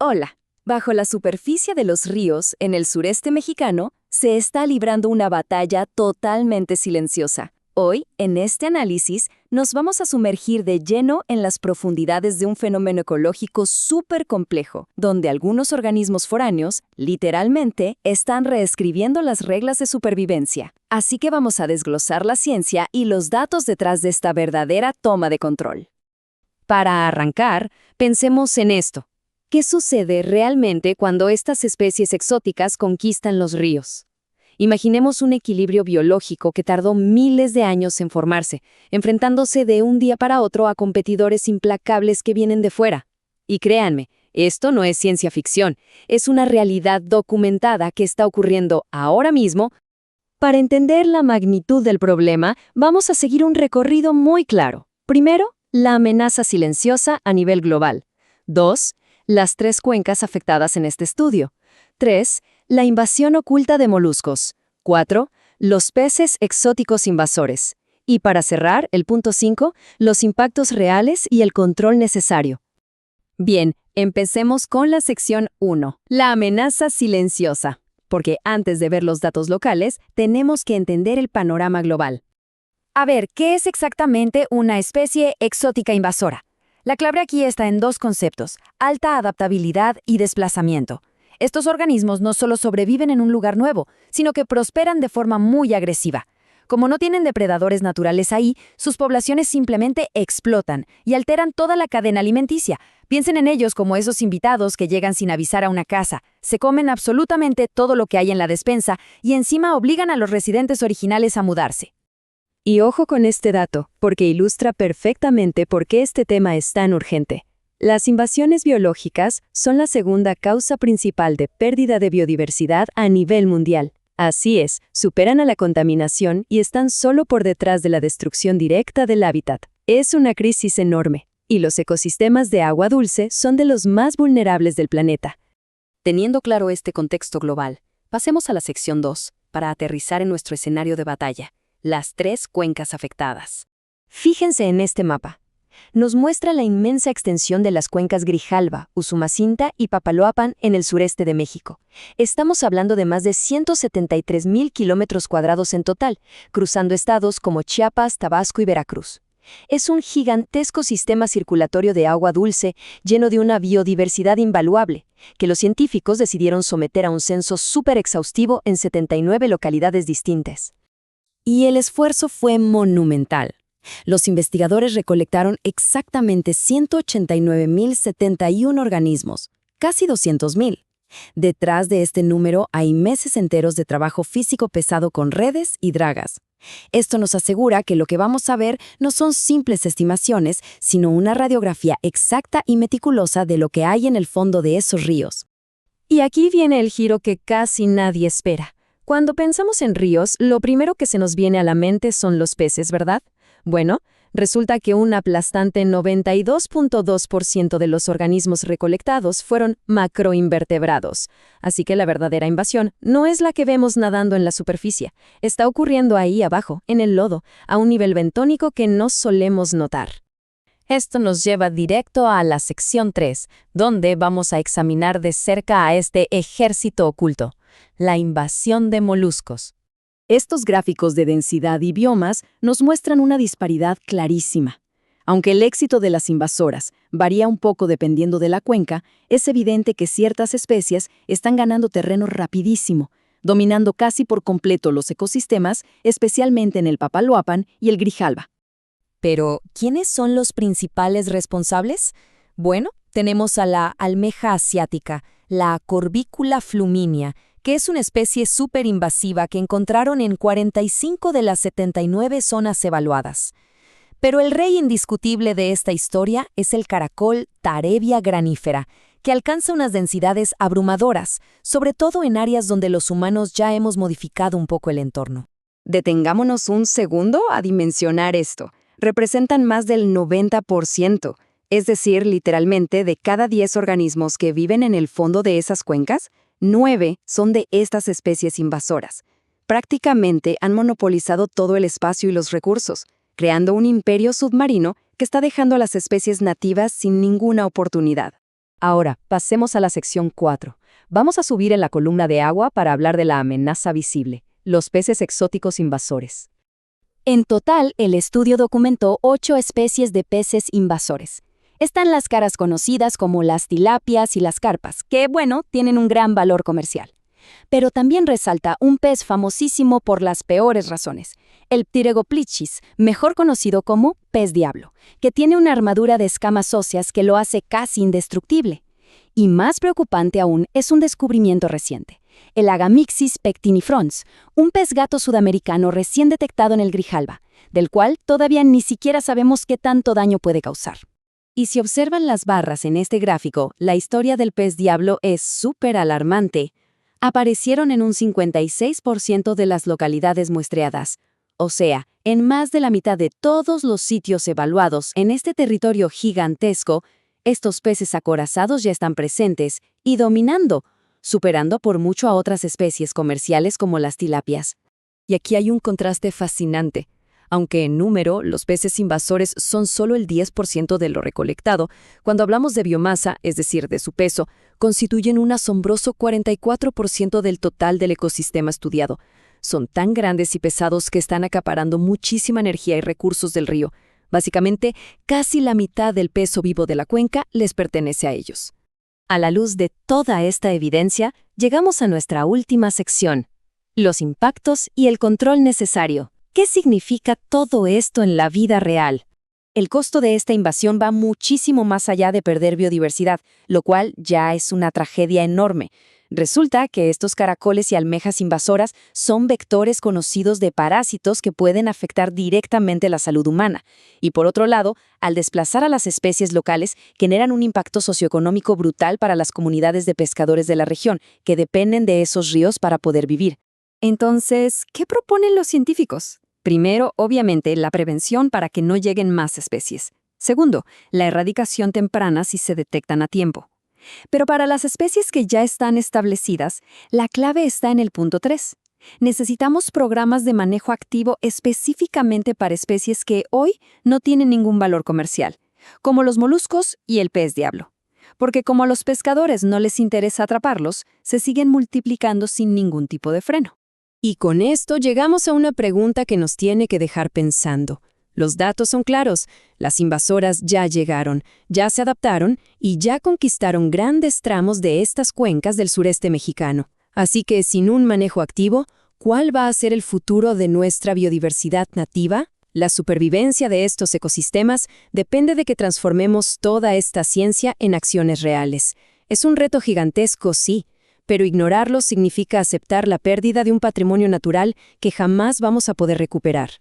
Hola. Bajo la superficie de los ríos, en el sureste mexicano, se está librando una batalla totalmente silenciosa. Hoy, en este análisis, nos vamos a sumergir de lleno en las profundidades de un fenómeno ecológico súper complejo, donde algunos organismos foráneos, literalmente, están reescribiendo las reglas de supervivencia. Así que vamos a desglosar la ciencia y los datos detrás de esta verdadera toma de control. Para arrancar, pensemos en esto. ¿Qué sucede realmente cuando estas especies exóticas conquistan los ríos? Imaginemos un equilibrio biológico que tardó miles de años en formarse, enfrentándose de un día para otro a competidores implacables que vienen de fuera. Y créanme, esto no es ciencia ficción, es una realidad documentada que está ocurriendo ahora mismo. Para entender la magnitud del problema, vamos a seguir un recorrido muy claro. Primero, la amenaza silenciosa a nivel global. 2. Las 3 cuencas afectadas en este estudio. 3. La invasión oculta de moluscos. 4. Los peces exóticos invasores. Y para cerrar, el punto 5, los impactos reales y el control necesario. Bien, empecemos con la sección 1, la amenaza silenciosa. Porque antes de ver los datos locales, tenemos que entender el panorama global. A ver, ¿qué es exactamente una especie exótica invasora? La clave aquí está en 2 conceptos, alta adaptabilidad y desplazamiento. Estos organismos no solo sobreviven en un lugar nuevo, sino que prosperan de forma muy agresiva. Como no tienen depredadores naturales ahí, sus poblaciones simplemente explotan y alteran toda la cadena alimenticia. Piensen en ellos como esos invitados que llegan sin avisar a una casa, se comen absolutamente todo lo que hay en la despensa y encima obligan a los residentes originales a mudarse. Y ojo con este dato, porque ilustra perfectamente por qué este tema es tan urgente. Las invasiones biológicas son la segunda causa principal de pérdida de biodiversidad a nivel mundial. Así es, superan a la contaminación y están solo por detrás de la destrucción directa del hábitat. Es una crisis enorme, y los ecosistemas de agua dulce son de los más vulnerables del planeta. Teniendo claro este contexto global, pasemos a la sección 2, para aterrizar en nuestro escenario de batalla. Las 3 cuencas afectadas. Fíjense en este mapa. Nos muestra la inmensa extensión de las cuencas Grijalva, Usumacinta y Papaloapan en el sureste de México. Estamos hablando de más de 173,000 kilómetros cuadrados en total, cruzando estados como Chiapas, Tabasco y Veracruz. Es un gigantesco sistema circulatorio de agua dulce lleno de una biodiversidad invaluable, que los científicos decidieron someter a un censo súper exhaustivo en 79 localidades distintas. Y el esfuerzo fue monumental. Los investigadores recolectaron exactamente 189,071 organismos, casi 200,000. Detrás de este número hay meses enteros de trabajo físico pesado con redes y dragas. Esto nos asegura que lo que vamos a ver no son simples estimaciones, sino una radiografía exacta y meticulosa de lo que hay en el fondo de esos ríos. Y aquí viene el giro que casi nadie espera. Cuando pensamos en ríos, lo primero que se nos viene a la mente son los peces, ¿verdad? Bueno, resulta que un aplastante 92.2% de los organismos recolectados fueron macroinvertebrados. Así que la verdadera invasión no es la que vemos nadando en la superficie. Está ocurriendo ahí abajo, en el lodo, a un nivel bentónico que no solemos notar. Esto nos lleva directo a la sección 3, donde vamos a examinar de cerca a este ejército oculto. La invasión de moluscos. Estos gráficos de densidad y biomas nos muestran una disparidad clarísima. Aunque el éxito de las invasoras varía un poco dependiendo de la cuenca, es evidente que ciertas especies están ganando terreno rapidísimo, dominando casi por completo los ecosistemas, especialmente en el Papaloapan y el Grijalva. Pero, ¿quiénes son los principales responsables? Bueno, tenemos a la almeja asiática, la Corbicula fluminia, que es una especie súper invasiva que encontraron en 45 de las 79 zonas evaluadas. Pero el rey indiscutible de esta historia es el caracol Tarevia granífera, que alcanza unas densidades abrumadoras, sobre todo en áreas donde los humanos ya hemos modificado un poco el entorno. Detengámonos un segundo a dimensionar esto. Representan más del 90%, es decir, literalmente de cada 10 organismos que viven en el fondo de esas cuencas, 9 son de estas especies invasoras. Prácticamente han monopolizado todo el espacio y los recursos, creando un imperio submarino que está dejando a las especies nativas sin ninguna oportunidad. Ahora, pasemos a la sección 4. Vamos a subir en la columna de agua para hablar de la amenaza visible, los peces exóticos invasores. En total, el estudio documentó 8 especies de peces invasores. Están las caras conocidas como las tilapias y las carpas, que, bueno, tienen un gran valor comercial. Pero también resalta un pez famosísimo por las peores razones, el Pterygoplichis, mejor conocido como pez diablo, que tiene una armadura de escamas óseas que lo hace casi indestructible. Y más preocupante aún es un descubrimiento reciente, el Agamixis pectinifrons, un pez gato sudamericano recién detectado en el Grijalba, del cual todavía ni siquiera sabemos qué tanto daño puede causar. Y si observan las barras en este gráfico, la historia del pez diablo es súper alarmante. Aparecieron en un 56% de las localidades muestreadas, o sea, en más de la mitad de todos los sitios evaluados en este territorio gigantesco. Estos peces acorazados ya están presentes y dominando, superando por mucho a otras especies comerciales como las tilapias. Y aquí hay un contraste fascinante. Aunque en número los peces invasores son solo el 10% de lo recolectado, cuando hablamos de biomasa, es decir, de su peso, constituyen un asombroso 44% del total del ecosistema estudiado. Son tan grandes y pesados que están acaparando muchísima energía y recursos del río. Básicamente, casi la mitad del peso vivo de la cuenca les pertenece a ellos. A la luz de toda esta evidencia, llegamos a nuestra última sección: los impactos y el control necesario. ¿Qué significa todo esto en la vida real? El costo de esta invasión va muchísimo más allá de perder biodiversidad, lo cual ya es una tragedia enorme. Resulta que estos caracoles y almejas invasoras son vectores conocidos de parásitos que pueden afectar directamente la salud humana. Y por otro lado, al desplazar a las especies locales, generan un impacto socioeconómico brutal para las comunidades de pescadores de la región, que dependen de esos ríos para poder vivir. Entonces, ¿qué proponen los científicos? Primero, obviamente, la prevención para que no lleguen más especies. Segundo, la erradicación temprana si se detectan a tiempo. Pero para las especies que ya están establecidas, la clave está en el punto 3. Necesitamos programas de manejo activo específicamente para especies que hoy no tienen ningún valor comercial, como los moluscos y el pez diablo. Porque como a los pescadores no les interesa atraparlos, se siguen multiplicando sin ningún tipo de freno. Y con esto llegamos a una pregunta que nos tiene que dejar pensando. Los datos son claros, las invasoras ya llegaron, ya se adaptaron y ya conquistaron grandes tramos de estas cuencas del sureste mexicano. Así que sin un manejo activo, ¿cuál va a ser el futuro de nuestra biodiversidad nativa? La supervivencia de estos ecosistemas depende de que transformemos toda esta ciencia en acciones reales. Es un reto gigantesco, sí, pero ignorarlo significa aceptar la pérdida de un patrimonio natural que jamás vamos a poder recuperar.